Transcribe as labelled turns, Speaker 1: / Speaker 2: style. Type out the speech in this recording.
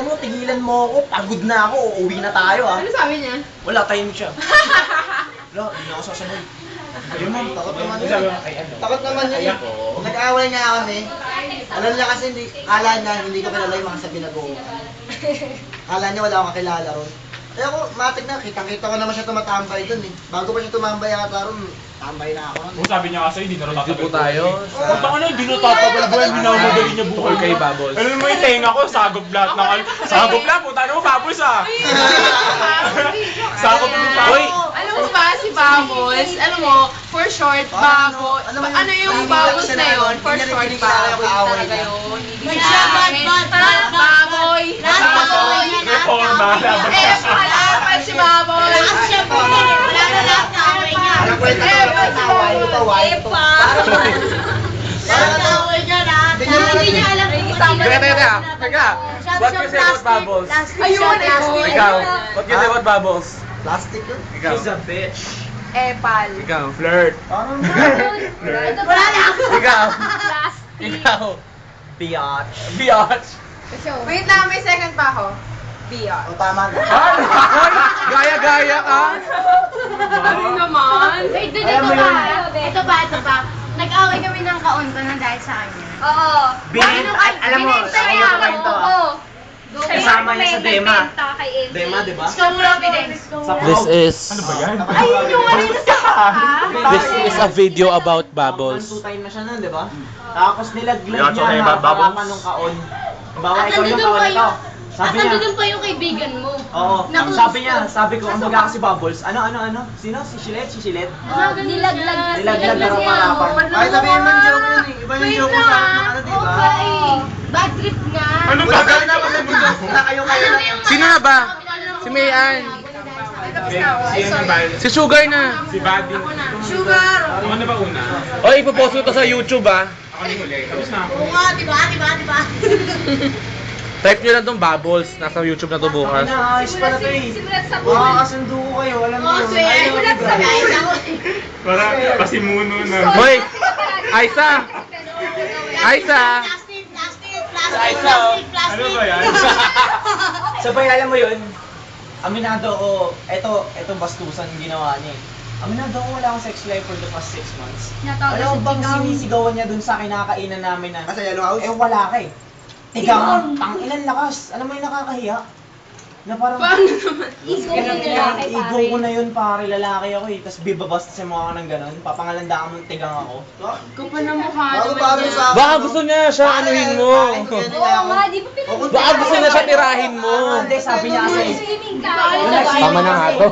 Speaker 1: mo, tigilan mo ako, pagod na ako, uuwi na tayo ah.
Speaker 2: Ano sabi niya?
Speaker 1: Wala, tahimik siya. Wala, hindi na ako sasabay. Ayun ma'am, takot naman yun. Takot naman yun. Nag-away nga kami. Alam niya kasi, kala niya, hindi ko kilala yung mga sabi na go. Kala niya wala akong kakilala ron. Kaya ako, matik na, kitang-kita ko naman siya tumatambay dun eh. Bago pa siya tumambay yata ron, tambay na ako ron.
Speaker 3: Kung sabi niya kasi, hindi na rin
Speaker 4: Hindi po tayo.
Speaker 3: Punta ka na, hindi na tatabay buhay, minamadali niya buhay.
Speaker 4: Kay Bubbles.
Speaker 3: Alam mo yung tenga ko, sagop lahat ng sagop lahat, puta na mo, Bubbles ah. Sagop yung
Speaker 4: Uy!
Speaker 2: Alam mo ba si Bubbles? Ano mo, for short, Bubbles. Ano yung Bubbles na yun? For short, Bubbles talaga yun. Baboy!
Speaker 3: Reforma.
Speaker 2: Eh, palaban si Bubbles!
Speaker 1: Alam ko yung away, ito away.
Speaker 5: Hindi niya alam kung
Speaker 4: Teka. What can you say about Bubbles?
Speaker 2: Ayun,
Speaker 4: Ikaw. What can you say about Bubbles?
Speaker 1: Plastic yun.
Speaker 4: Ikaw.
Speaker 1: She's a bitch.
Speaker 2: Epal.
Speaker 4: Ikaw. Flirt.
Speaker 1: Parang
Speaker 5: Wala lang.
Speaker 4: Ikaw.
Speaker 5: Plastic.
Speaker 4: Ikaw.
Speaker 1: biatch.
Speaker 4: Biatch.
Speaker 2: Wait lang, may second pa ako. Bia.
Speaker 1: O tama na.
Speaker 4: Gaya-gaya ka.
Speaker 2: Ano naman?
Speaker 5: Wait, dun,
Speaker 1: Alam mo
Speaker 5: ito
Speaker 1: yun.
Speaker 5: pa. Ito pa. Nag-away kami ng kaunta na dahil sa kanya. Oo.
Speaker 1: Alam mo, sa iyo
Speaker 5: ako.
Speaker 1: kwento ah.
Speaker 5: Oo.
Speaker 1: Kasama niya sa Dema.
Speaker 5: Kay Emily.
Speaker 1: Dema, di ba?
Speaker 5: Ikaw muna, evidence.
Speaker 4: This is
Speaker 3: Ano ba yan?
Speaker 5: Ayun yung ano yung sa
Speaker 4: this is a video about Bubbles.
Speaker 1: One-two-time na siya nun, di ba? Tapos nilaglag
Speaker 3: Yan, so
Speaker 1: niya
Speaker 3: kay
Speaker 1: na
Speaker 3: Bubbles.
Speaker 1: harapan ng kaon. Bawa
Speaker 5: At
Speaker 1: ikaw yung
Speaker 5: nandun
Speaker 1: kaon
Speaker 5: pa
Speaker 1: ito.
Speaker 5: yung...
Speaker 1: Sabi
Speaker 5: At
Speaker 1: niya,
Speaker 5: nandun pa yung kaibigan mo.
Speaker 1: oo,
Speaker 5: Na
Speaker 1: sabi
Speaker 5: close
Speaker 1: niya,
Speaker 5: to.
Speaker 1: sabi ko, ang baga kasi Bubbles, ano? Sino? Si Shilet?
Speaker 5: Nilaglag.
Speaker 1: Nilaglag na raw harapan. Ay, sabihin mo yung joke yun eh. Iba yung joke mo sa harap ng ano, di ba?
Speaker 5: Okay. Bad trip nga.
Speaker 3: Ano
Speaker 1: Wala
Speaker 3: ba?
Speaker 1: ka na, pag na kayo lang.
Speaker 4: Sino na ba? Si Mayan. Si Sugar na.
Speaker 3: Si Buddy.
Speaker 2: Sugar!
Speaker 3: Ako na ba una?
Speaker 4: O, ipopost ko to sa YouTube ah.
Speaker 3: Ako ni huli. Tapos na ako.
Speaker 5: Oo nga, diba?
Speaker 4: Type nyo lang tong Bubbles. Nasa YouTube na to bukas.
Speaker 1: Ayos pala to eh.
Speaker 5: Sigulat sa
Speaker 1: Makakasundo ko kayo, alam mo yun.
Speaker 5: Sigulat sa guys ako.
Speaker 3: Para pasimuno na.
Speaker 4: Hoy! Aisa! Aisa!
Speaker 3: Ano ba yan?
Speaker 1: Sabay, alam mo yun, aminado ko, eto bastusan ginawa niya eh. Aminado ko wala akong sex life for the past 6 months. Alam mo bang sinisigawan niya dun sa kinakainan namin na, wala ka eh. Tigang, tangilan lakas. Alam mo yung nakakahiya? Na parang,
Speaker 2: Paano naman?
Speaker 1: ego ko na yun pare, lalaki ako eh. Tapos bibabasta sa mukha ko ng ganun, papangalanda ka mong tigang ako.
Speaker 2: Kapal na mukha
Speaker 1: Bago
Speaker 2: naman
Speaker 1: parang
Speaker 2: niya.
Speaker 1: sa-
Speaker 4: Baka gusto niya siya anuhin mo.
Speaker 5: Oo nga, di ba pinag-
Speaker 4: Baka gusto niya siya tirahin mo.
Speaker 1: Hindi, sabi niya kasi,
Speaker 5: Swimming ka.
Speaker 4: Tama na nga to.